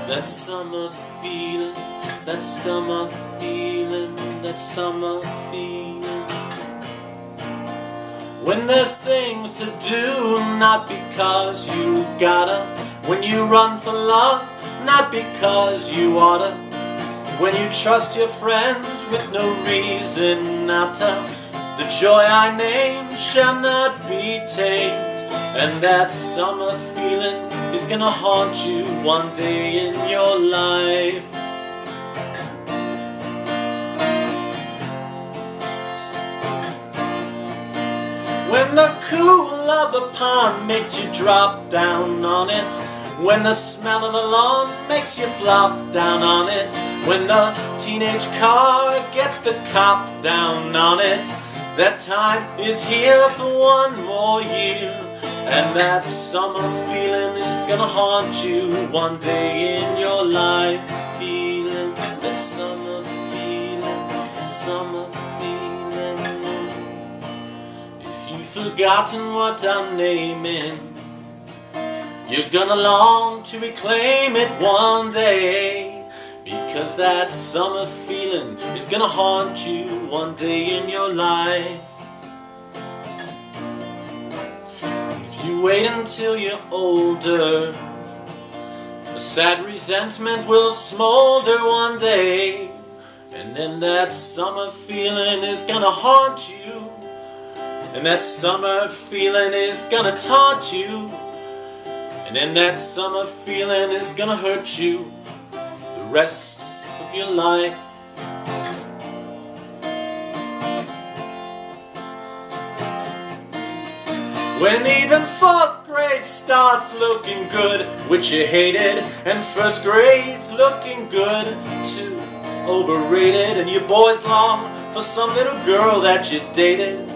That summer feeling, that summer feeling, that summer feeling. When there's things to do, not because you gotta. When you run for love, not because you oughta. When you trust your friends with no reason not to. The joy I name shall not be tamed. And that summer feeling is gonna haunt you one day in your life. When the cool of the pond makes you drop down on it. When the smell of the lawn makes you flop down on it. When the teenage car gets the cop down on it. That time is here for one more year. And that summer feeling is gonna haunt you one day in your life. Feeling, that summer feeling, summer feeling. If you've forgotten what I'm naming, you're gonna long to reclaim it one day. Because that summer feeling is gonna haunt you one day in your life. You wait until you're older, a sad resentment will smolder one day. And then that summer feeling is gonna haunt you. And that summer feeling is gonna taunt you. And then that summer feeling is gonna hurt you the rest of your life. When even 4th grade starts looking good, which you hated, and 1st grade's looking good too, overrated, and you boys long for some little girl that you dated.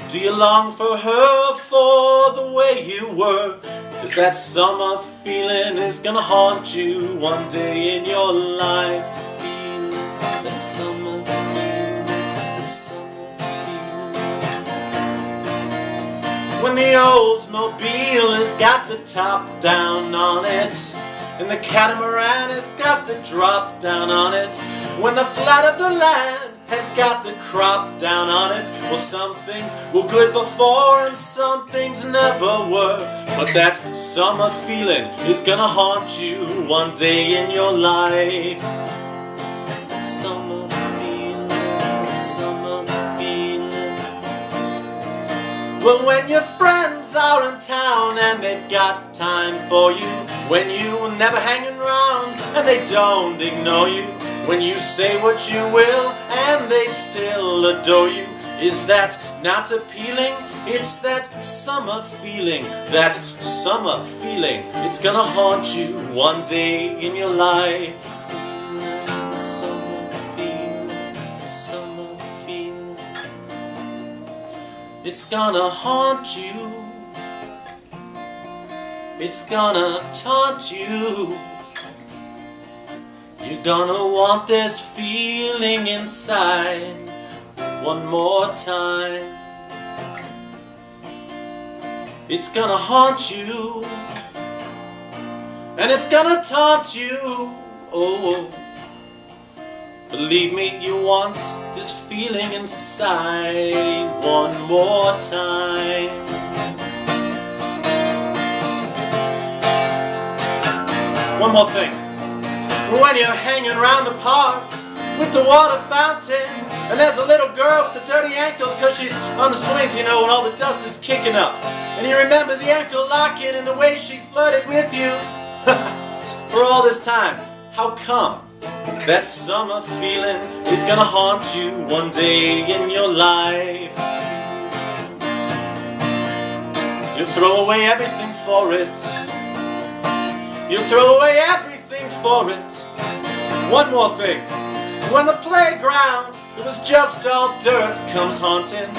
Do you long for her for the way you were? 'Cause that summer feeling is gonna haunt you one day in your life. Feeling, that summer feeling, that summer feeling. When the Oldsmobile has got the top down on it, and the catamaran has got the drop down on it. When the flat of the land has got the crop down on it. Well, some things were good before and some things never were. But that summer feeling is gonna haunt you one day in your life. Summer feeling, summer feeling. Well, when your friends are in town and they've got time for you, when you were never hanging around and they don't ignore you, when you say what you will and they still adore you, is that not appealing? It's that summer feeling, that summer feeling. It's gonna haunt you one day in your life. Summer feeling, summer feeling. It's gonna haunt you. It's gonna taunt you. You're gonna want this feeling inside one more time. It's gonna haunt you, and it's gonna taunt you. Oh, believe me, you want this feeling inside one more time. One more thing. When you're hanging around the park with the water fountain, and there's a little girl with the dirty ankles cause she's on the swings, you know, when all the dust is kicking up. And you remember the ankle locking and the way she flirted with you for all this time. How come? That summer feeling is gonna haunt you one day in your life. You throw away everything for it. You throw away everything for it. One more thing. When the playground, it was just all dirt, comes haunting,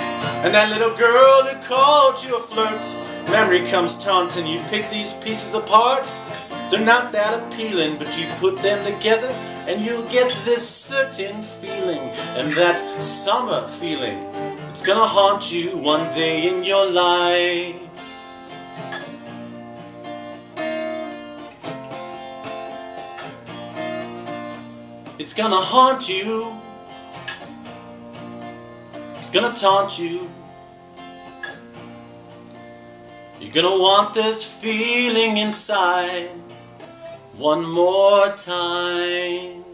and that little girl who called you a flirt, memory comes taunting. You pick these pieces apart, they're not that appealing, but you put them together and you get this certain feeling. And that summer feeling, it's gonna haunt you one day in your life. It's gonna haunt you. It's gonna taunt you. You're gonna want this feeling inside one more time.